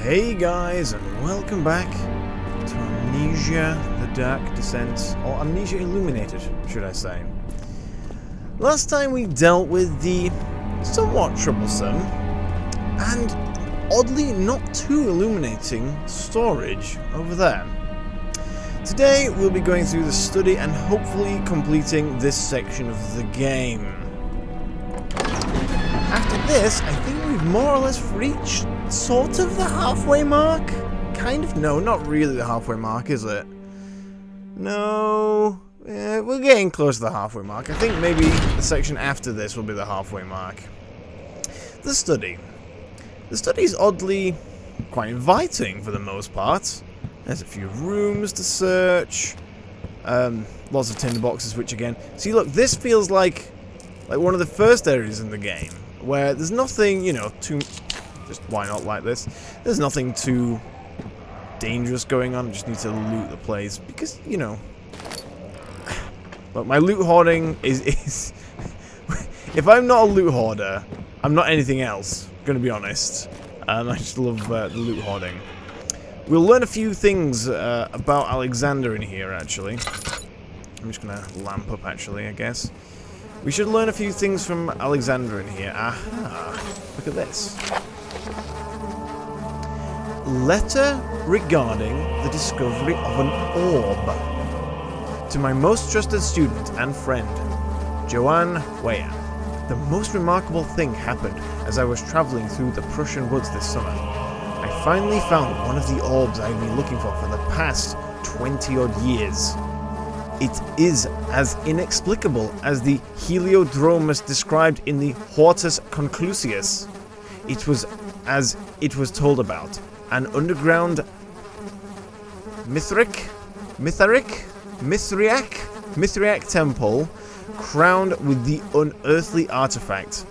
Hey guys, and welcome back to Amnesia, The Dark Descent, or Amnesia Illuminated, should I say. Last time we dealt with the somewhat troublesome, and oddly not too illuminating, storage over there. Today we'll be going through the study and hopefully completing this section of the game. After this, I think we've more or less reached sort of the halfway mark? Kind of? No, not really the halfway mark, is it? No, we're getting close to the halfway mark. I think maybe the section after this will be the halfway mark. The study. The study is oddly quite inviting for the most part. There's a few rooms to search. Lots of tinder boxes, which again... See, look, this feels like one of the first areas in the game, where there's nothing, you know, too... Just why not like this? There's nothing too dangerous going on. I just need to loot the place because, you know... Look, my loot hoarding is if I'm not a loot hoarder, I'm not anything else, gonna be honest. I just love the loot hoarding. We'll learn a few things about Alexander in here, actually. I'm just gonna lamp up, actually, I guess. We should learn a few things from Alexander in here. Aha! Look at this. Letter regarding the discovery of an orb. To my most trusted student and friend, Joanne Weyer. The most remarkable thing happened as I was traveling through the Prussian woods this summer. I finally found one of the orbs I've been looking for the past 20-odd years. It is as inexplicable as the heliodromus described in the Hortus Conclusius. It was as it was told about. An underground Mithriac temple crowned with the unearthly artifact.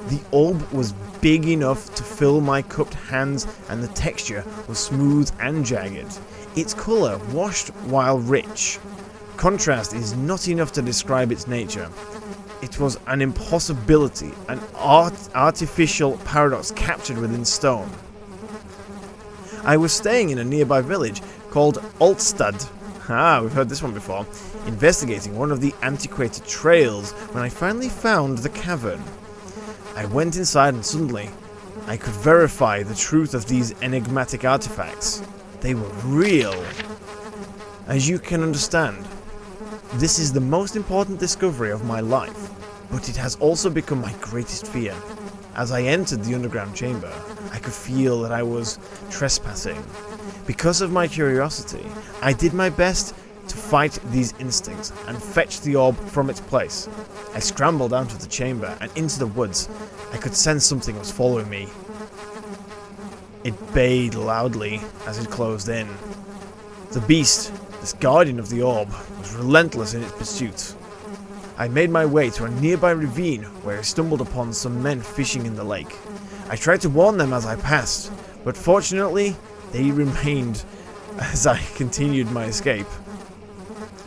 The orb was big enough to fill my cupped hands, and the texture was smooth and jagged. Its color washed while rich. Contrast is not enough to describe its nature. It was an impossibility, an artificial paradox captured within stone. I was staying in a nearby village called Altstad. We've heard this one before. Investigating one of the antiquated trails when I finally found the cavern. I went inside and suddenly I could verify the truth of these enigmatic artifacts. They were real. As you can understand, this is the most important discovery of my life, but it has also become my greatest fear. As I entered the underground chamber, I could feel that I was trespassing. Because of my curiosity, I did my best to fight these instincts and fetch the orb from its place. I scrambled out of the chamber and into the woods. I could sense something was following me. It bayed loudly as it closed in. The beast, this guardian of the orb, was relentless in its pursuit. I made my way to a nearby ravine where I stumbled upon some men fishing in the lake. I tried to warn them as I passed, but fortunately, they remained as I continued my escape.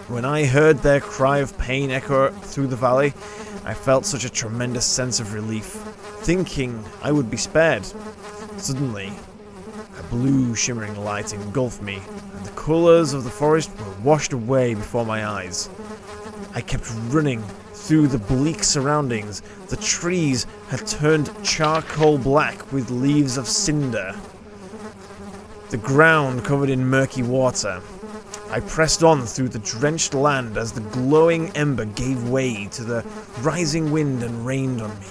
When I heard their cry of pain echo through the valley, I felt such a tremendous sense of relief, thinking I would be spared. Suddenly, a blue shimmering light engulfed me, and the colors of the forest were washed away before my eyes. I kept running through the bleak surroundings. The trees had turned charcoal black with leaves of cinder. The ground covered in murky water. I pressed on through the drenched land as the glowing ember gave way to the rising wind and rained on me.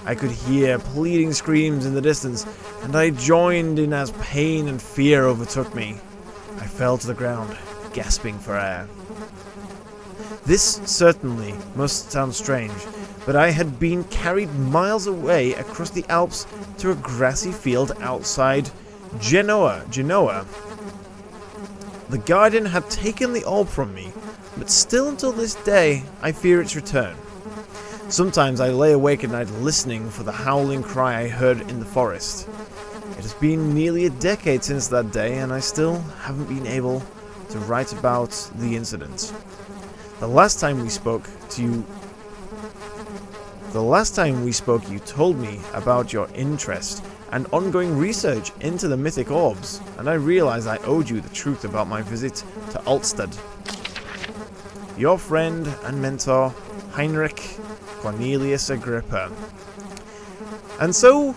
I could hear pleading screams in the distance, and I joined in as pain and fear overtook me. I fell to the ground, gasping for air. This certainly must sound strange, but I had been carried miles away across the Alps to a grassy field outside Genoa. The guardian had taken the orb from me, but still until this day I fear its return. Sometimes I lay awake at night listening for the howling cry I heard in the forest. It has been nearly a decade since that day, and I still haven't been able to write about the incident. The last time we spoke to you The last time we spoke, you told me about your interest and ongoing research into the mythic orbs, and I realized I owed you the truth about my visit to Altstadt. Your friend and mentor, Heinrich Cornelius Agrippa. And so,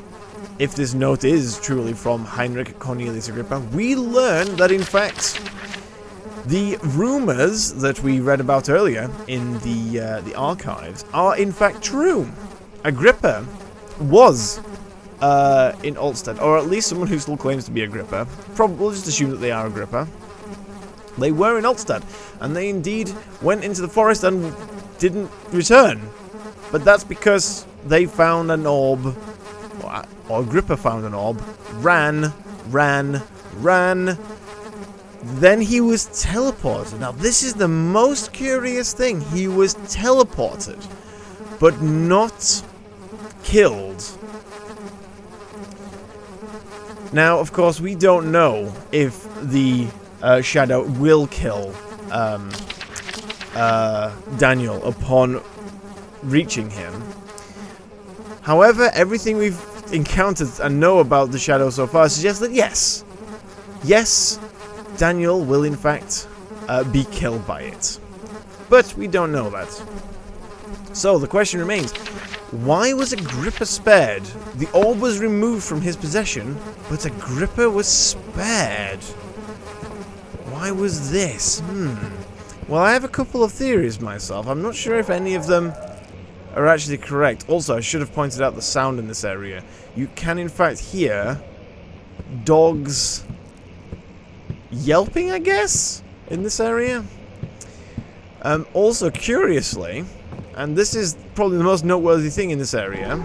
if this note is truly from Heinrich Cornelius Agrippa, we learn that in fact the rumors that we read about earlier in the archives are in fact true. Agrippa was in Altstadt, or at least someone who still claims to be Agrippa. Probably, we'll just assume that they are Agrippa. They were in Altstadt, and they indeed went into the forest and didn't return. But that's because they found an orb, or Agrippa found an orb, ran. Then he was teleported. Now this is the most curious thing. He was teleported, but not killed. Now, of course, we don't know if the shadow will kill Daniel upon reaching him. However, everything we've encountered and know about the shadow so far suggests that yes, Daniel will in fact be killed by it. But we don't know that. So the question remains, why was Agrippa spared? The orb was removed from his possession, but Agrippa was spared. Why was this? Well, I have a couple of theories myself. I'm not sure if any of them are actually correct. Also, I should have pointed out the sound in this area. You can in fact hear dogs yelping, I guess, in this area. Also, curiously, and this is probably the most noteworthy thing in this area,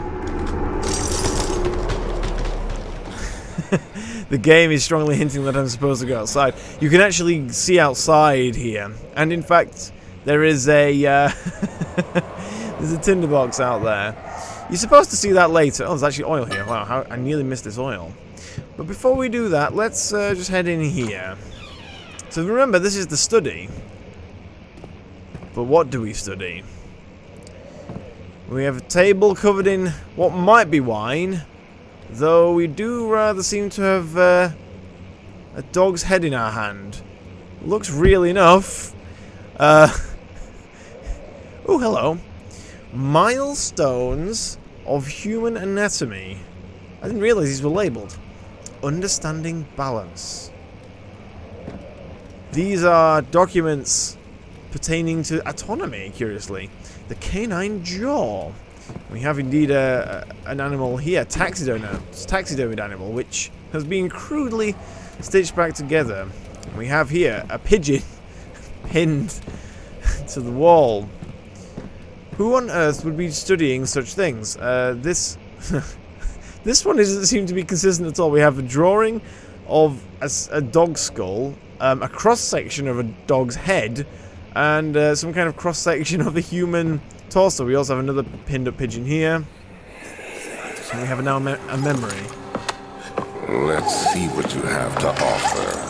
the game is strongly hinting that I'm supposed to go outside. You can actually see outside here, and in fact, there is a there's a tinderbox out there. You're supposed to see that later. Oh, there's actually oil here. Wow, I nearly missed this oil. But before we do that, let's just head in here. So remember, this is the study. But what do we study? We have a table covered in what might be wine, though we do rather seem to have a dog's head in our hand. Looks real enough. Oh, hello. Milestones of human anatomy. I didn't realize these were labeled. Understanding balance. These are documents pertaining to autonomy, curiously. The canine jaw. We have indeed an animal here, taxidermied animal, which has been crudely stitched back together. We have here a pigeon pinned to the wall. Who on earth would be studying such things? This one doesn't seem to be consistent at all. We have a drawing of a dog skull, a cross-section of a dog's head, and some kind of cross-section of a human torso. We also have another pinned-up pigeon here. So we have now a memory. Let's see what you have to offer.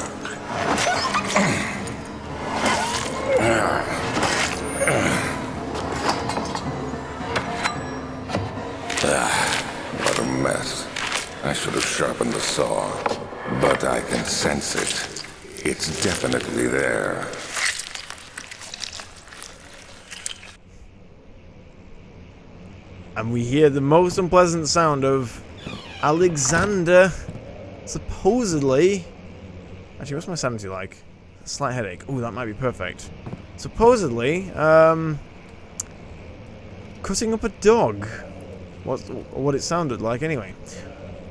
What a mess. I should have sharpened the saw, but I can sense it. It's definitely there. And we hear the most unpleasant sound of Alexander supposedly... Actually, what's my sanity like? A slight headache. Ooh, that might be perfect. Supposedly, cutting up a dog. What it sounded like, anyway.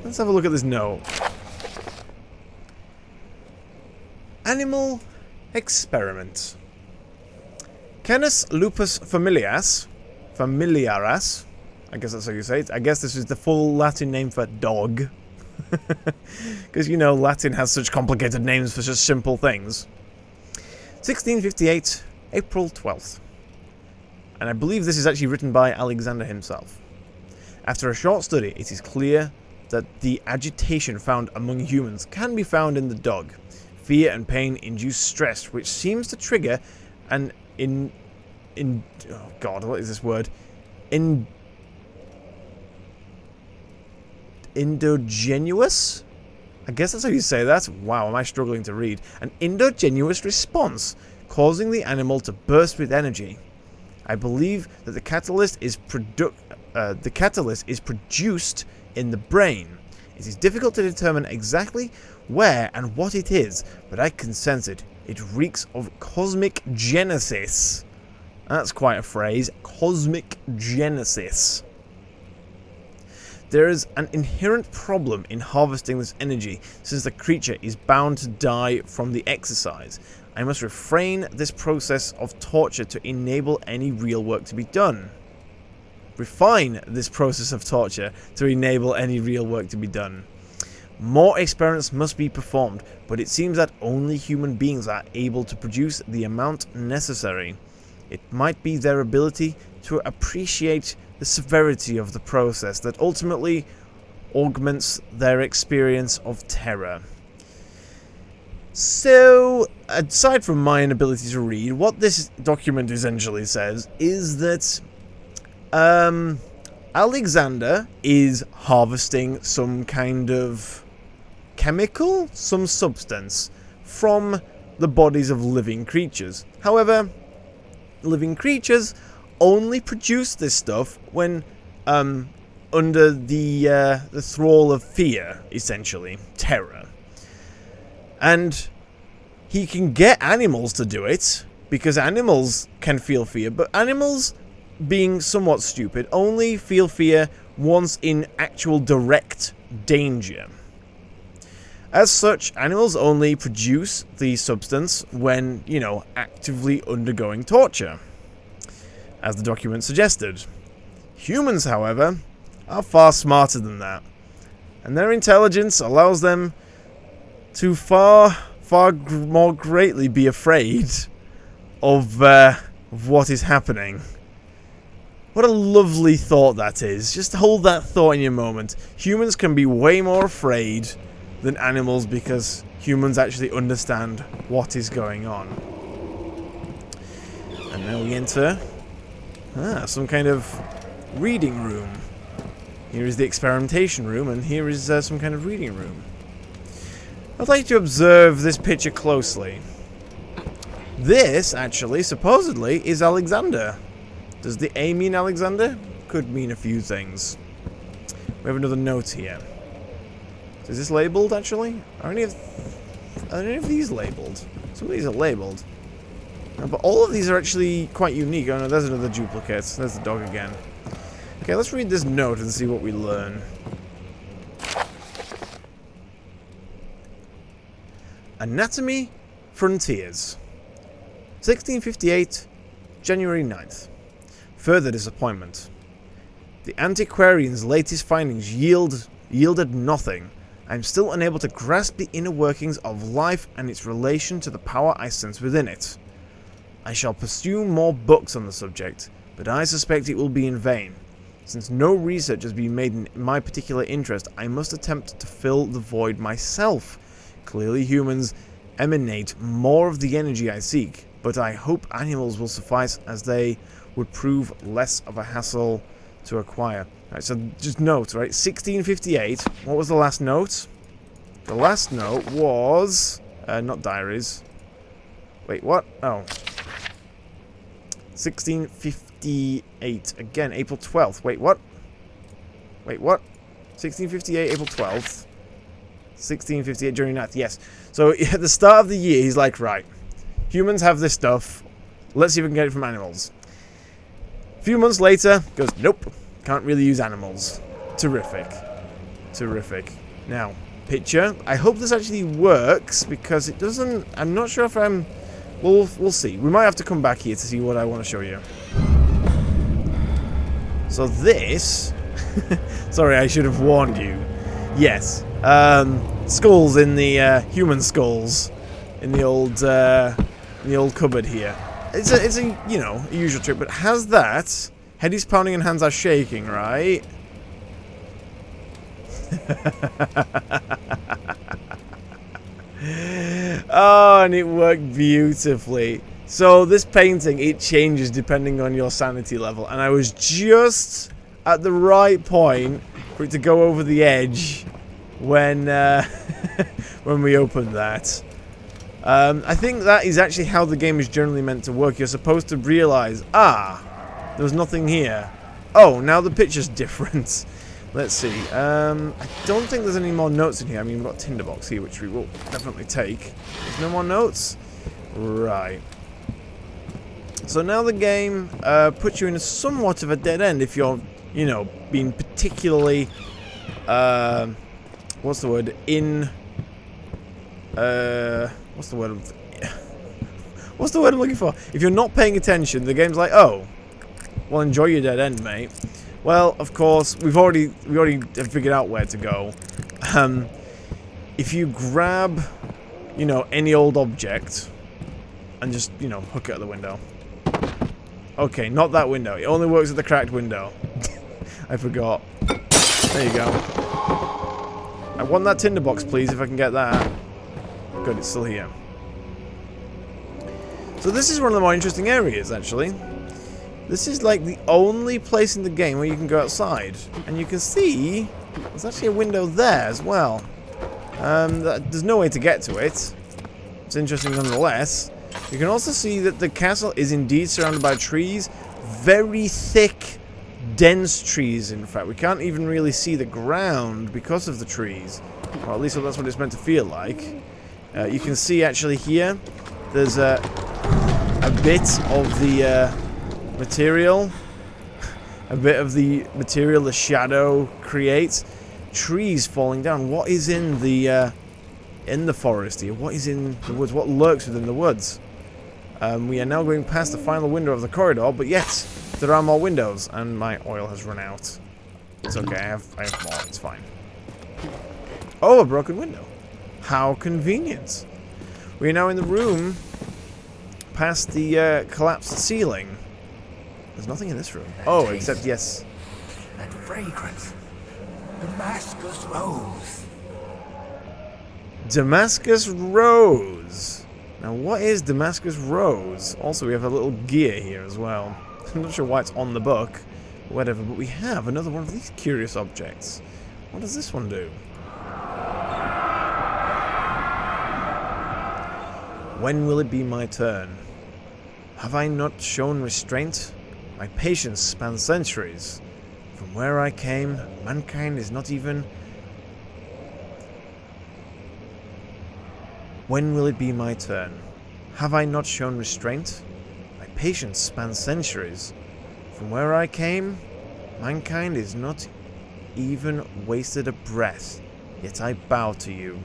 Let's have a look at this note. Animal experiment. Canis lupus familiaris, I guess that's how you say it. I guess this is the full Latin name for dog. Because, you know, Latin has such complicated names for such simple things. 1658, April 12th. And I believe this is actually written by Alexander himself. After a short study, it is clear that the agitation found among humans can be found in the dog. Fear and pain induce stress, which seems to trigger an oh God, what is this word? endogenous? I guess that's how you say that. Wow, am I struggling to read. An endogenous response, causing the animal to burst with energy. I believe that the catalyst is produced in the brain. It is difficult to determine exactly where and what it is, but I can sense it. It reeks of cosmic genesis. That's quite a phrase. Cosmic genesis. There is an inherent problem in harvesting this energy, since the creature is bound to die from the exercise. I must refrain this process of torture to enable any real work to be done. Refine this process of torture to enable any real work to be done. More experiments must be performed, but it seems that only human beings are able to produce the amount necessary. It might be their ability to appreciate the severity of the process that ultimately augments their experience of terror. So, aside from my inability to read, what this document essentially says is that Alexander is harvesting some kind of chemical, some substance, from the bodies of living creatures. However, living creatures only produce this stuff when under the thrall of fear, essentially, terror. And he can get animals to do it, because animals can feel fear, but animals, being somewhat stupid, only feel fear once in actual direct danger. As such, animals only produce the substance when, you know, actively undergoing torture, as the document suggested. Humans, however, are far smarter than that, and their intelligence allows them to far more greatly be afraid of what is happening. What a lovely thought that is. Just hold that thought in your moment. Humans can be way more afraid than animals because humans actually understand what is going on. And now we enter some kind of reading room. Here is the experimentation room, and here is some kind of reading room. I'd like to observe this picture closely. This, actually, supposedly, is Alexander. Does the A mean Alexander? Could mean a few things. We have another note here. Is this labelled, actually? Are any of these labelled? Some of these are labelled. But all of these are actually quite unique. Oh no, there's another duplicate. There's the dog again. Okay, let's read this note and see what we learn. Anatomy Frontiers. 1658, January 9th. Further disappointment. The antiquarian's latest findings yielded nothing. I'm still unable to grasp the inner workings of life and its relation to the power I sense within it. I shall pursue more books on the subject, but I suspect it will be in vain. Since no research has been made in my particular interest, I must attempt to fill the void myself. Clearly humans emanate more of the energy I seek, but I hope animals will suffice, as they would prove less of a hassle to acquire. Alright, so just note, right? 1658. What was the last note? The last note was... not diaries. Wait, what? Oh. 1658. Again, April 12th. Wait, what? Wait, what? 1658, April 12th. 1658, January 9th. Yes. So, at the start of the year, he's like, right. Humans have this stuff. Let's see if we can get it from animals. A few months later, goes, nope. Can't really use animals. Terrific. Terrific. Now, picture. I hope this actually works, because it doesn't... I'm not sure if I'm... We'll see. We might have to come back here to see what I want to show you. So this... Sorry, I should have warned you. Yes. Skulls in the... human skulls. In the old cupboard here. It's a, you know, a usual trick, but has that... Head is pounding and hands are shaking, right? Oh, and it worked beautifully. So this painting, it changes depending on your sanity level. And I was just at the right point for for it to go over the edge when when we open that. I think that is actually how the game is generally meant to work. You're supposed to realize, there was nothing here. Oh, now the picture's different. Let's see. I don't think there's any more notes in here. I mean, we've got a tinderbox here, which we will definitely take. There's no more notes? Right. So now the game puts you in somewhat of a dead end if you're, you know, being particularly, what's the word? What's the word I'm looking for? If you're not paying attention, the game's like, oh, well, enjoy your dead end, mate. Well, of course, we already have figured out where to go. If you grab, you know, any old object and just, you know, hook it at the window. Okay, not that window. It only works at the cracked window. I forgot. There you go. I want that tinderbox, please, if I can get that. Good, it's still here. So this is one of the more interesting areas, actually. This is like the only place in the game where you can go outside. And you can see there's actually a window there as well. There's no way to get to it. It's interesting nonetheless. You can also see that the castle is indeed surrounded by trees. Very thick, dense trees, in fact. We can't even really see the ground because of the trees. Or at least that's what it's meant to feel like. You can see actually here, there's a bit of the material. A bit of the material the shadow creates. Trees falling down. What is in the forest here? What is in the woods? What lurks within the woods? We are now going past the final window of the corridor, but yet there are more windows, and my oil has run out. It's okay, I have more, it's fine. Oh, a broken window. How convenient. We are now in the room past the collapsed ceiling. There's nothing in this room. Oh, except, yes. That fragrance. Damascus rose. Damascus rose. Now, what is Damascus rose? Also, we have a little gear here as well. I'm not sure why it's on the book, or whatever, but we have another one of these curious objects. What does this one do? When will it be my turn? Have I not shown restraint? My patience spans centuries. From where I came, mankind is not even... When will it be my turn? Have I not shown restraint? My patience spans centuries. From where I came, mankind is not even wasted a breath, yet I bow to you.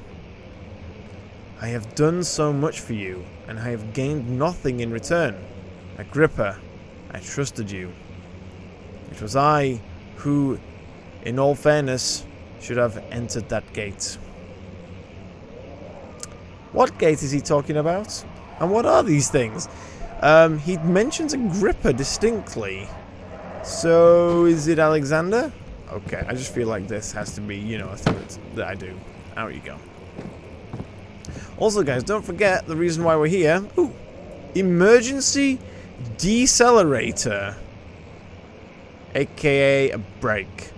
I have done so much for you, and I have gained nothing in return. Agrippa, I trusted you. It was I who, in all fairness, should have entered that gate. What gate is he talking about? And what are these things? He mentions Agrippa distinctly. So, is it Alexander? Okay, I just feel like this has to be, you know, a thing that I do. Out you go. Also, guys, don't forget the reason why we're here. Ooh, emergency decelerator. AKA a brake.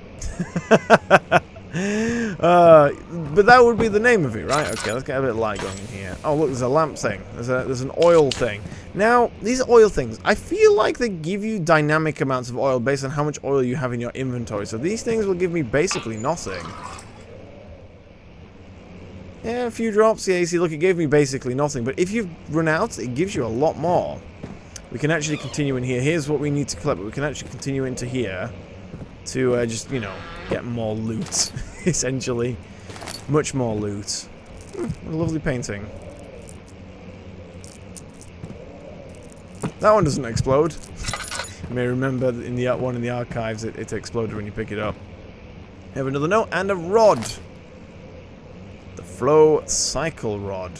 But that would be the name of it, right? Okay, let's get a bit of light going in here. Oh, look, there's a lamp thing. There's an oil thing. Now, these oil things, I feel like they give you dynamic amounts of oil based on how much oil you have in your inventory. So these things will give me basically nothing. Yeah, a few drops. Yeah, you see, look, it gave me basically nothing. But if you've run out, it gives you a lot more. We can actually continue in here. Here's what we need to collect, but we can actually continue into here to just, you know, get more loot, essentially. Much more loot. What a lovely painting. That one doesn't explode. You may remember that in the one in the archives, it exploded when you pick it up. We have another note and a rod. The flow cycle rod.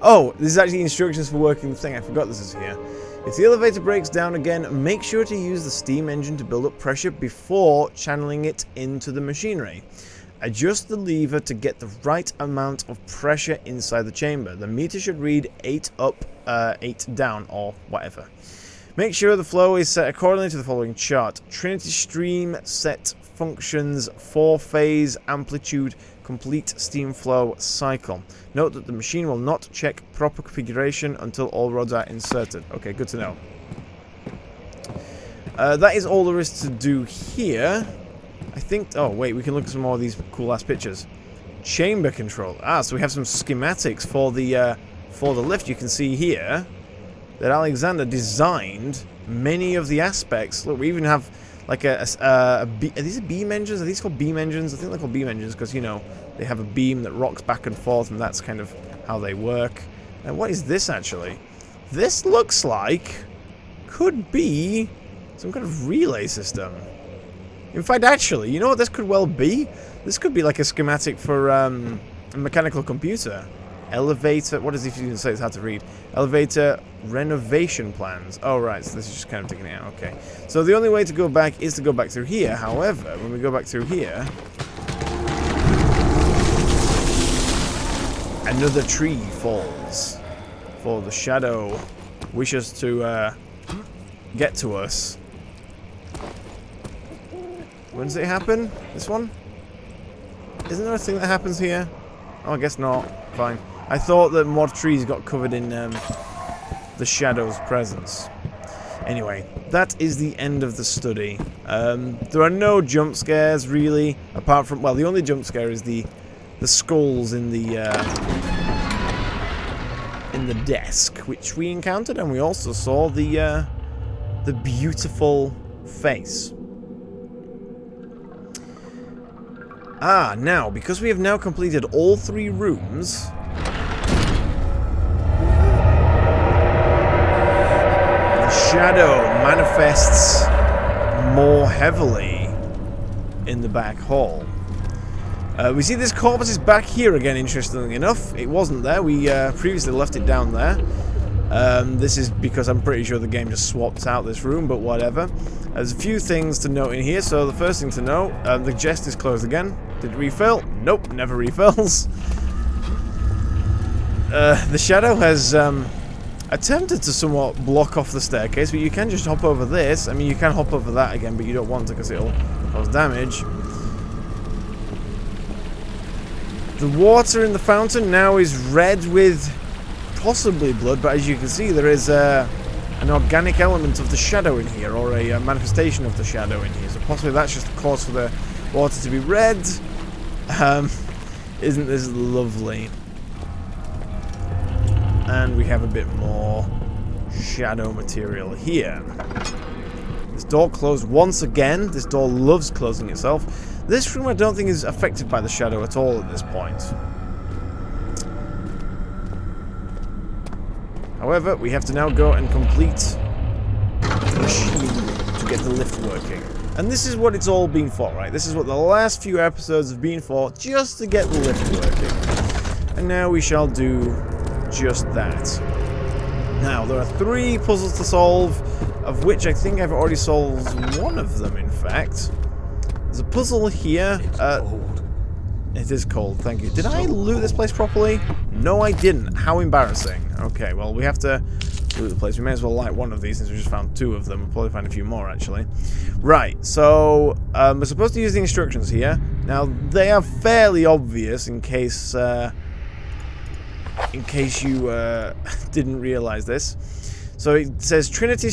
Oh, this is actually instructions for working the thing. I forgot this is here. If the elevator breaks down again, make sure to use the steam engine to build up pressure before channeling it into the machinery. Adjust the lever to get the right amount of pressure inside the chamber. The meter should read 8 up, 8 down, or whatever. Make sure the flow is set accordingly to the following chart. Trinity stream set functions 4-phase amplitude complete steam flow cycle. Note that the machine will not check proper configuration until all rods are inserted. Okay, good to know. That is all there is to do here. I think... Oh, wait, we can look at some more of these cool-ass pictures. Chamber control. Ah, so we have some schematics for the lift. You can see here that Alexander designed many of the aspects. Look, we even have like are these beam engines? Are these called beam engines? I think they're called beam engines because, you know, they have a beam that rocks back and forth, and that's kind of how they work. And what is this actually? This looks like could be some kind of relay system. In fact, actually, you know what this could well be? This could be like a schematic for a mechanical computer. Elevator, what does it even say? It's hard to read. Elevator renovation plans. Oh, right, so this is just kind of taking it out. Okay. So the only way to go back is to go back through here. However, when we go back through here, another tree falls. For the shadow wishes to get to us. When does it happen? This one? Isn't there a thing that happens here? Oh, I guess not. Fine. I thought that more trees got covered in the shadow's presence. Anyway, that is the end of the study. There are no jump scares, really, apart from... Well, the only jump scare is the skulls in the desk, which we encountered, and we also saw the beautiful face. Ah, now, because we have now completed all 3 rooms... the shadow manifests more heavily in the back hall. We see this corpse is back here again, interestingly enough. It wasn't there. We previously left it down there. This is because I'm pretty sure the game just swapped out this room, but whatever. There's a few things to note in here. So the first thing to note, the chest is closed again. Did it refill? Nope, never refills. The shadow has attempted to somewhat block off the staircase, but you can just hop over this. I mean, you can hop over that again, but you don't want to because it'll cause damage. The water in the fountain now is red with possibly blood, but as you can see, there is an organic element of the shadow in here, or a manifestation of the shadow in here. So possibly that's just the cause for the water to be red. Isn't this lovely? And we have a bit more shadow material here. This door closed once again. This door loves closing itself. This room I don't think is affected by the shadow at all at this point. However, we have to now go and complete the machine to get the lift working. And this is what it's all been for, right? This is what the last few episodes have been for, just to get the lift working. And now we shall do just that. Now, there are 3 puzzles to solve, of which I think I've already solved one of them, in fact. There's a puzzle here. It is cold, thank you. Did I loot this place properly? No, I didn't. How embarrassing. Okay, well, we have to loot the place. We may as well light one of these since we just found 2 of them. We'll probably find a few more, actually. Right, so we're supposed to use the instructions here. Now, they are fairly obvious in case you didn't realize this. So it says Trinity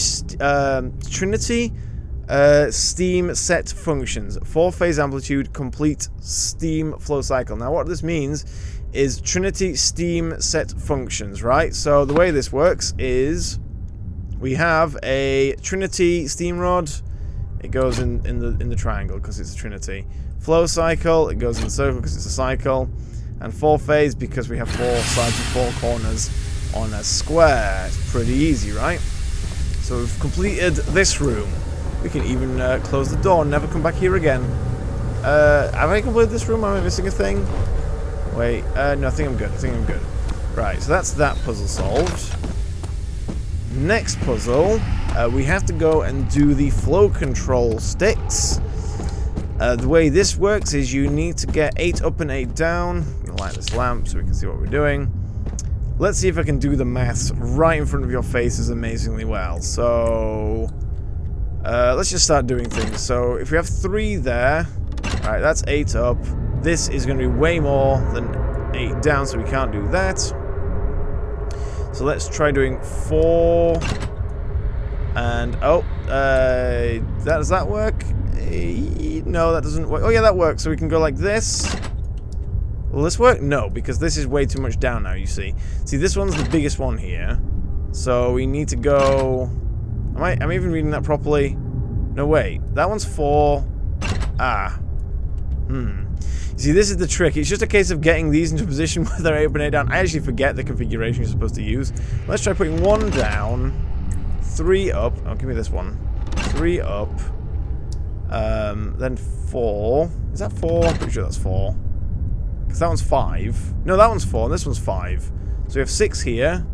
steam set functions, 4-phase amplitude, complete steam flow cycle. Now what this means is Trinity steam set functions, right? So the way this works is we have a Trinity steam rod. It goes in the triangle because it's a Trinity. Flow cycle, it goes in the circle because it's a cycle. And 4-phase because we have 4 sides and 4 corners on a square. It's pretty easy, right? So we've completed this room. We can even close the door and never come back here again. Have I completed this room? Am I missing a thing? Wait, no, I think I'm good. Right, so that's that puzzle solved. Next puzzle, we have to go and do the flow control sticks. The way this works is you need to get 8 up and 8 down. I'm gonna light this lamp so we can see what we're doing. let's see if I can do the maths right in front of your faces amazingly well. So, let's just start doing things. So, if we have 3 there, alright, that's 8 up. This is going to be way more than 8 down, so we can't do that. So, let's try doing 4. And, oh, does that work? No, that doesn't work. Oh, yeah, that works. So, we can go like this. Will this work? No, because this is way too much down now, you see. See, this one's the biggest one here. So we need to go... Am I even reading that properly? No, wait. That one's 4. Ah. See, this is the trick. It's just a case of getting these into a position where they're 8 up and 8 down. I actually forget the configuration you're supposed to use. Let's try putting 1 down, 3 up. Oh, give me this one. 3 up. Then 4. Is that 4? I'm pretty sure that's 4. Because that one's 5. No, that one's 4, and this one's 5. So we have 6 here.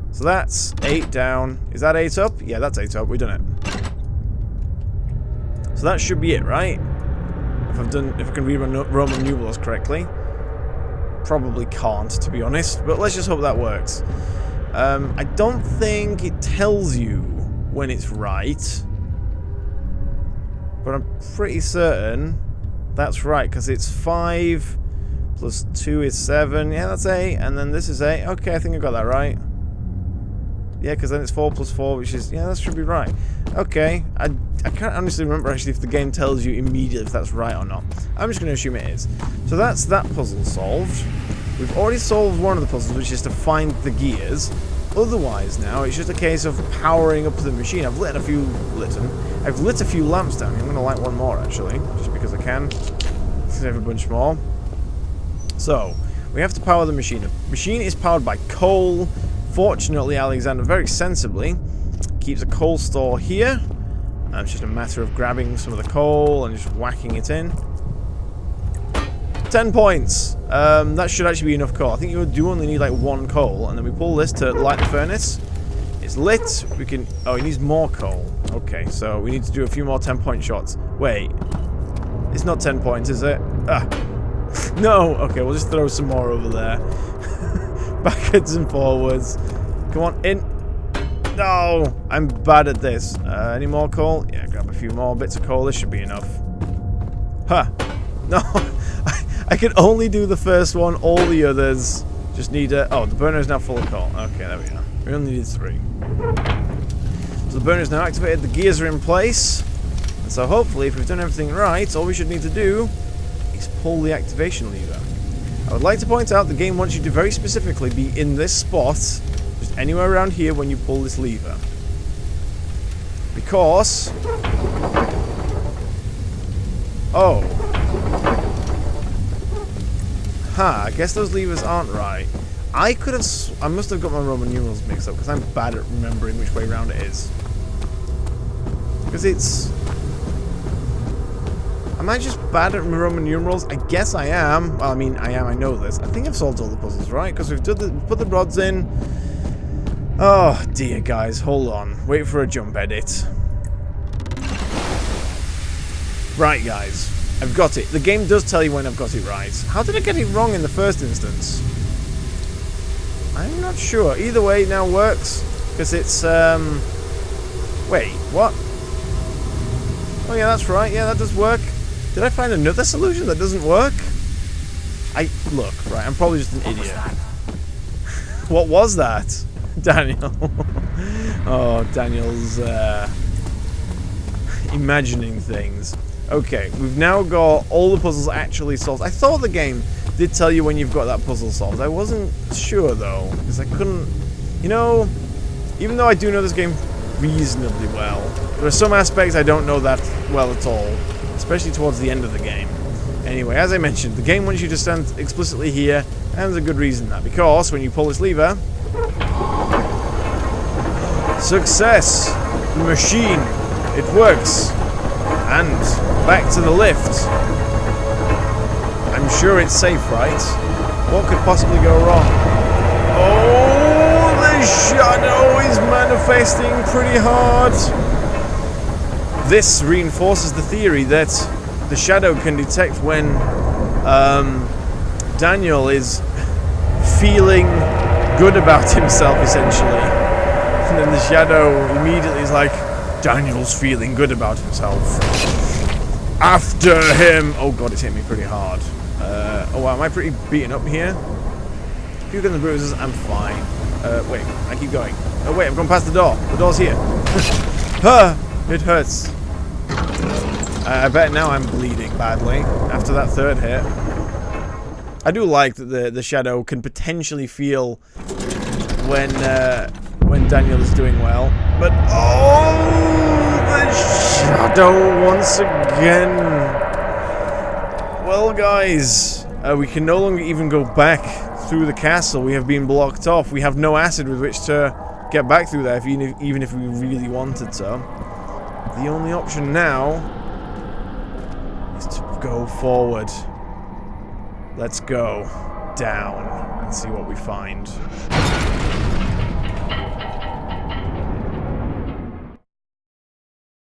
So that's 8 down. Is that 8 up? Yeah, that's 8 up. We've done it. So that should be it, right? If I can read my Roman numerals correctly. Probably can't, to be honest. But let's just hope that works. I don't think it tells you when it's right. But I'm pretty certain that's right, because it's 5... plus 2 is 7. Yeah, that's 8. And then this is 8. Okay, I think I got that right. Yeah, because then it's 4 plus 4, which is... Yeah, that should be right. Okay. I can't honestly remember, actually, if the game tells you immediately if that's right or not. I'm just going to assume it is. So that's that puzzle solved. We've already solved one of the puzzles, which is to find the gears. Otherwise, now, it's just a case of powering up the machine. I've lit a few lamps down here. I'm going to light one more, actually, just because I can. Save a bunch more. So, we have to power the machine. The machine is powered by coal. Fortunately, Alexander very sensibly keeps a coal store here. It's just a matter of grabbing some of the coal and just whacking it in. 10 points. That should actually be enough coal. I think you do only need like 1 coal, and then we pull this to light the furnace. It's lit. We can... Oh, it needs more coal. Okay, so we need to do a few more 10-point shots. Wait. It's not 10 points, is it? Ah. No! Okay, we'll just throw some more over there. Backwards and forwards. Come on, in. No! I'm bad at this. Any more coal? Yeah, grab a few more bits of coal. This should be enough. Huh. No! I can only do the first one. All the others just need a... Oh, the burner is now full of coal. Okay, there we are. We only need 3. So the burner is now activated. The gears are in place. And so hopefully, if we've done everything right, all we should need to do is pull the activation lever. I would like to point out the game wants you to very specifically be in this spot, just anywhere around here when you pull this lever. Because... Oh. I guess those levers aren't right. I must have got my Roman numerals mixed up, because I'm bad at remembering which way around it is. Because it's... Am I just bad at Roman numerals? I guess I am. Well, I mean, I am, I know this. I think I've solved all the puzzles, right? Because we've put the rods in. Oh, dear, guys. Hold on. Wait for a jump edit. Right, guys. I've got it. The game does tell you when I've got it right. How did I get it wrong in the first instance? I'm not sure. Either way, it now works. Because it's, Wait, what? Oh, yeah, that's right. Yeah, that does work. Did I find another solution that doesn't work? Look, right, I'm probably just an idiot. What was that? Daniel. Oh, Daniel's, imagining things. Okay, we've now got all the puzzles actually solved. I thought the game did tell you when you've got that puzzle solved. I wasn't sure, though, because I couldn't... You know, even though I do know this game reasonably well, there are some aspects I don't know that well at all, especially towards the end of the game. Anyway, as I mentioned, the game wants you to stand explicitly here, and there's a good reason that, because when you pull this lever... Success! The machine! It works! And back to the lift. I'm sure it's safe, right? What could possibly go wrong? Oh, the shadow is manifesting pretty hard. This reinforces the theory that the shadow can detect when Daniel is feeling good about himself, essentially. And then the shadow immediately is like, Daniel's feeling good about himself. After him! Oh god, it's hit me pretty hard. Oh wow, am I pretty beaten up here? Puke and the bruises, I'm fine. Wait, I keep going. Oh wait, I've gone past the door. The door's here. It hurts. I bet now I'm bleeding badly after that third hit. I do like that the shadow can potentially feel when Daniel is doing well. But oh, the shadow once again. Well, guys, we can no longer even go back through the castle. We have been blocked off. We have no acid with which to get back through there, even if we really wanted to. The only option now is to go forward. Let's go down and see what we find.